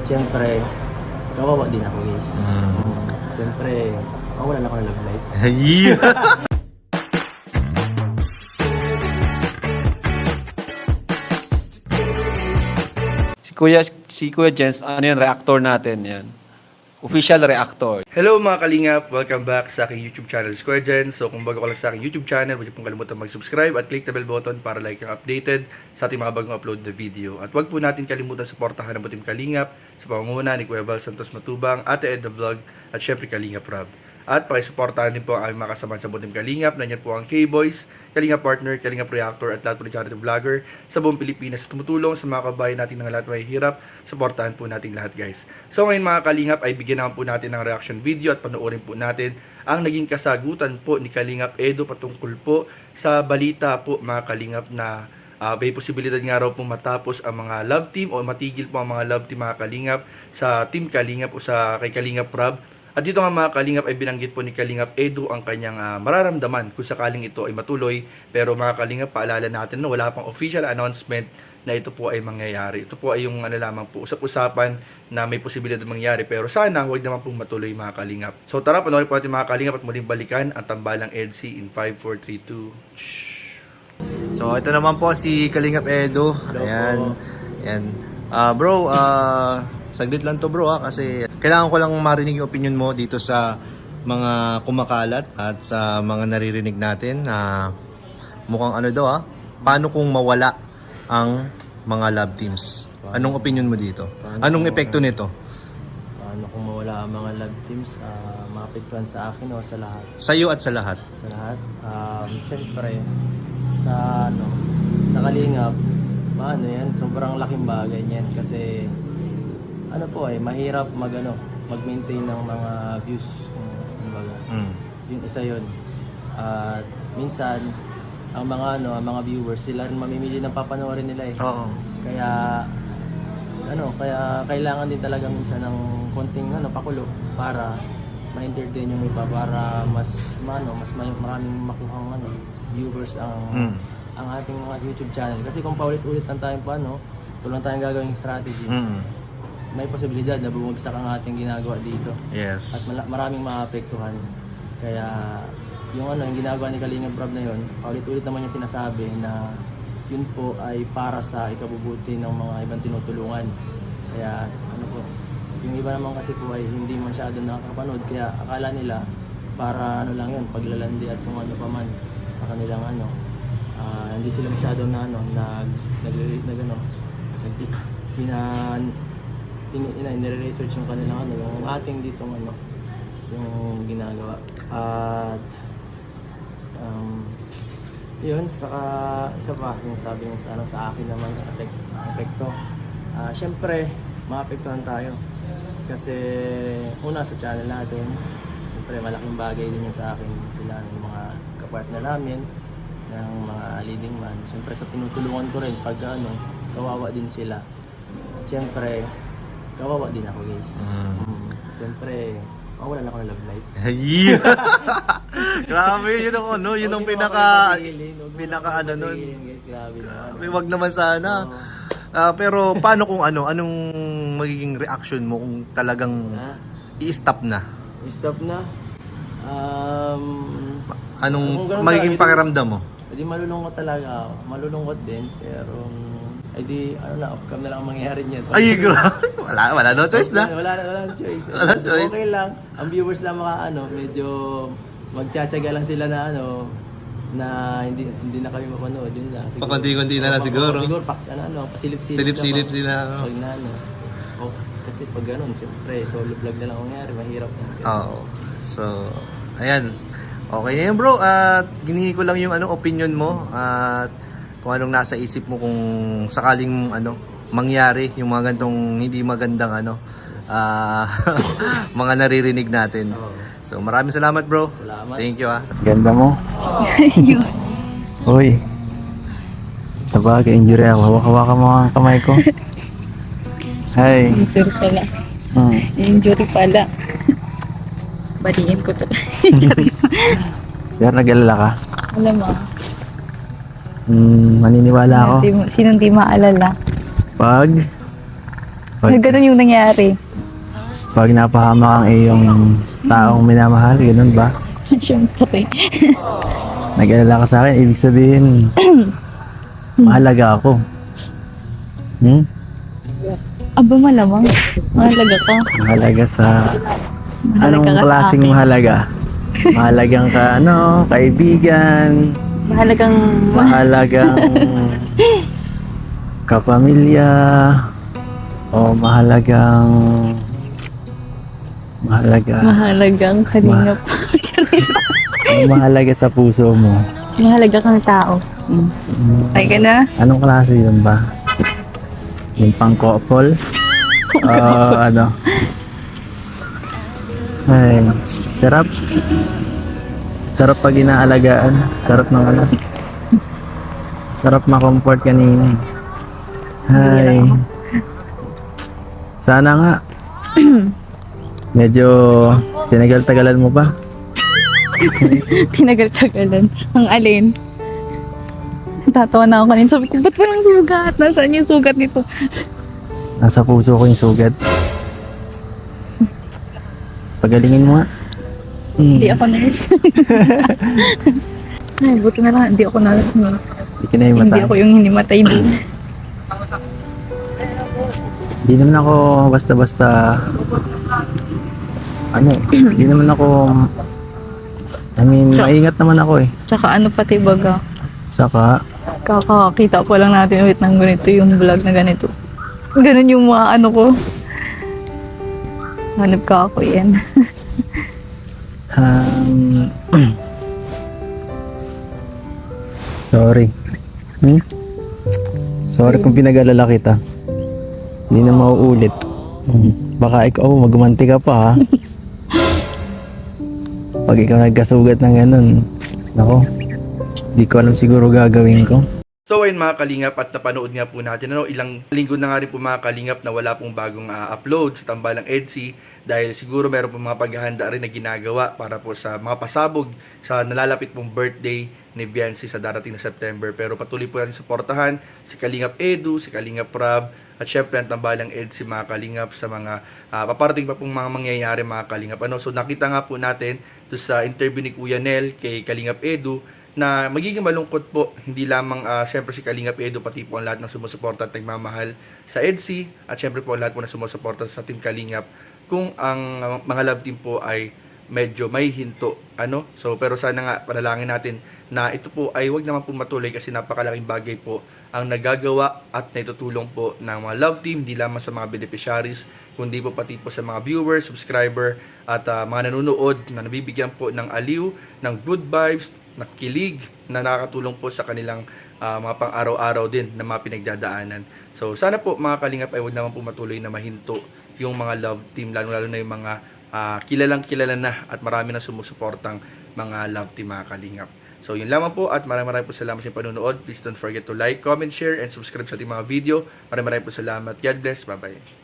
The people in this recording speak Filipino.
Siyempre, kawawa din ako guys. Siyempre, mawalan ako ng love life. Ay! Si Kuya Jens, ano yan, reactor natin yan. Official reactor. Hello mga kalingap! Welcome back sa aking YouTube channel, Kuya Jen. So kung bago ka lang sa aking YouTube channel, huwag niyo pong kalimutan mag-subscribe at click the bell button para like kang updated sa ating mga bagong upload na video. At huwag po natin kalimutan suportahan ang Butim Kalingap sa pangunguna ni Kuya Val Santos Matubang, Ate Ed the Vlog, at syempre Kalingap Rob. At pakisuportahan din po ang aming mga kasamahan sa Butim Kalingap. Nandiyan po ang K-Boys, Kalingap Partner, Kalingap Reactor at lahat po ng charity vlogger sa buong Pilipinas na tumutulong sa mga kabayan natin ng lahat may hirap. Suportahan po natin lahat guys. So ngayon mga Kalingap ay bigyan naman po natin ng reaction video at panoorin po natin ang naging kasagutan po ni Kalingap Edo patungkol po sa balita po mga Kalingap na may posibilidad nga raw pong matapos ang mga love team o matigil po ang mga love team mga Kalingap sa Team Kalingap o sa kay Kalingap Rob. At dito nga mga Kalingap ay binanggit po ni Kalingap Edo ang kanyang mararamdaman kung sakaling ito ay matuloy. Pero mga Kalingap, paalala natin na wala pang official announcement na ito po ay mangyayari. Ito po ay yung lamang po usap-usapan na may posibilidad mangyari. Pero sana huwag naman pong matuloy mga Kalingap. So tara, panoorin po natin mga Kalingap at muling balikan ang tambalang EDSI in 5, 4, 3, 2. So ito naman po si Kalingap Edo. Ayan. Ayan. Bro, saglit lang to bro kasi kailangan ko lang marinig yung opinion mo dito sa mga kumakalat at sa mga naririnig natin na mukhang ano daw paano kung mawala ang mga love teams? Anong opinion mo dito? Anong epekto nito? Paano kung mawala ang mga love teams, maapektuhan sa akin o sa lahat? Sa iyo at sa lahat. Sa lahat. Siyempre, sa Kalingap, paano yan? Sobrang laking bagay niyan kasi ano po mahirap mag-maintain ng mga views. Yung isa yun. At minsan, ang mga viewers, sila rin mamimili ng papanoorin nila eh. Oo. Kaya kailangan din talaga minsan ng konting pakulo para ma-entertain yung iba para mas maraming makuhang viewers ang ating mga YouTube channel. Kasi kung paulit-ulit lang tayo walang tayong gagawing strategy. May posibilidad na bumagsak ang ating ginagawa dito. Yes. At maraming maapektuhan. Kaya yung ginagawa ni Kalingap Rob na yun, paulit-ulit naman yung sinasabi na yun po ay para sa ikabubuti ng mga ibang tinutulungan. Kaya yung iba naman kasi po ay hindi masyado nakakapanood kaya akala nila para lang yun, paglalandi at kung ano pa man sa kanilang hindi sila masyado nire-research yung kanilang yung ating ditong yung ginagawa. At yun, saka isa pa yung sabi mo sa akin naman epekto. Siyempre, maapektuhan tayo. Kasi una sa channel natin, siyempre malaking bagay din yun sa akin. Sila yung mga kapartner namin, ng mga leading man. Siyempre sa tinutulungan ko rin pag kawawa din sila. At siyempre, kawawa din ako guys. Siyempre, mawalan ako ng love life. Ay! Grabe, yun ang pinaka nun. Grabe naman. Wag naman sana. Pero paano kung anong magiging reaction mo kung talagang i-stop na? I-stop na? Anong magiging pakiramdam mo? Hindi malulungkot talaga ako. Malulungkot din, pero off-cam na lang ang mangyayari niyan. Ay, grabe. Wala no choice na. Wala choice. Wala choice. Okay lang. Ang viewers lang medyo magtsatsaga lang sila na hindi na kami mapanood. Yun lang. Pakunti-kunti na lang siguro. Siguro pasilip-silip. Silip-silip sila. Pag kasi pag ganun, siyempre, solo vlog na lang ang mangyayari. Mahirap na. Oo. So, ayan. Okay na yun bro. At ginihi ko lang yung opinion mo. At kung anong nasa isip mo kung sakaling mangyari yung mga gantong hindi magandang mga naririnig natin. So maraming salamat bro. Salamat. Thank you Ganda mo. Uy. Sa bagay, injury ako. Hawak-hawakan mo ang kamay ko. Hi. Injury pala. Injury pala. Badiin ko to. Pero nag-alala ka? Alam mo. Maniniwala ako. Sinong di maalala? Pag Na ganun yung nangyari. Pag napahama kang iyong taong minamahal, ganun ba? Siyempre. Nag-alala ka sa akin, ibig sabihin, mahalaga ako. Hmm? Aba malamang. Mahalaga ka. Mahalaga sa... Mahalaga Anong ka sa klaseng akin. mahalaga? Mahalagang ka, kaibigan, Mahalagang... mahalagang kapamilya, o mahalagang Mahalagang kalingap. o mahalaga sa puso mo. Mahalaga kang tao. Ay ka na? Anong klase yun ba? Yung pang-couple? Ano? Ay, sarap. Sarap pag inaalagaan. Sarap ng ano. Sarap ma-comfort kanina. Ay. Sana nga. Medyo tinagal-tagalan mo pa. Tinagal-tagalan. Ang alin? Tatawa na ako kanina. Sabi ko, ba't walang sugat? Nasaan yung sugat nito? Nasa puso ko yung sugat. Pagalingin mo nga. Hindi ako nurse. Ay, buti na lang. Hindi ako nurse. Hindi ka na yung Hindi mata. ako yung hinimatay din. Hindi naman ako basta-basta hindi naman ako maingat naman ako eh. Tsaka ano pati baga. Saka, Kakakita pa lang natin ulit ng ganito yung vlog na ganito. Ganun yung mga ano ko. Hanap ka ako yan. um, sorry. Sorry kung pinag-alala kita. Hindi na mauulit. Baka ikaw, magmanti ka pa ha. Pag ikaw nagkasugat ng ganun, nako, di ko alam siguro gagawin ko. So ayun mga kalingap, at napanood nga po natin, ilang linggo na nga rin po mga kalingap na wala pong bagong upload sa Tambalang EDSI dahil siguro meron pong mga paghahanda rin na ginagawa para po sa mga pasabog sa nalalapit pong birthday ni Viancy sa darating na September. Pero patuloy po natin suportahan si Kalingap Edu, si Kalingap Rab, at syempre ang Tambalang EDSI mga kalingap sa mga paparating pa pong mga mangyayari mga kalingap. So nakita nga po natin doon sa interview ni Kuya Nel kay Kalingap Edu na magiging malungkot po, hindi lamang syempre si Kalingap Edu, pati po ang lahat ng sumusuporta at nagmamahal sa EDSI, at syempre po ang lahat po na sumusuporta sa Team Kalingap kung ang mga love team po ay medyo may hinto. So pero sana nga panalangin natin na ito po ay wag naman po matuloy kasi napakalaking bagay po ang nagagawa at naitutulong po ng mga love team, hindi lamang sa mga beneficiaries, kundi po pati po sa mga viewers, subscriber, at mga nanonood na nabibigyan po ng aliw, ng good vibes, nakikilig, na nakakatulong po sa kanilang mga pang-araw-araw din na mga pinagdadaanan. So sana po mga kalingap ay wag naman po matuloy na mahinto yung mga love team, lalo na yung mga kilalang kilala na at marami na sumusuportang mga love team mga kalingap. So yun lamang po, at maraming po salamat sa panonood. Please don't forget to like, comment, share, and subscribe sa ating mga video. Maraming po salamat. God bless. Bye-bye.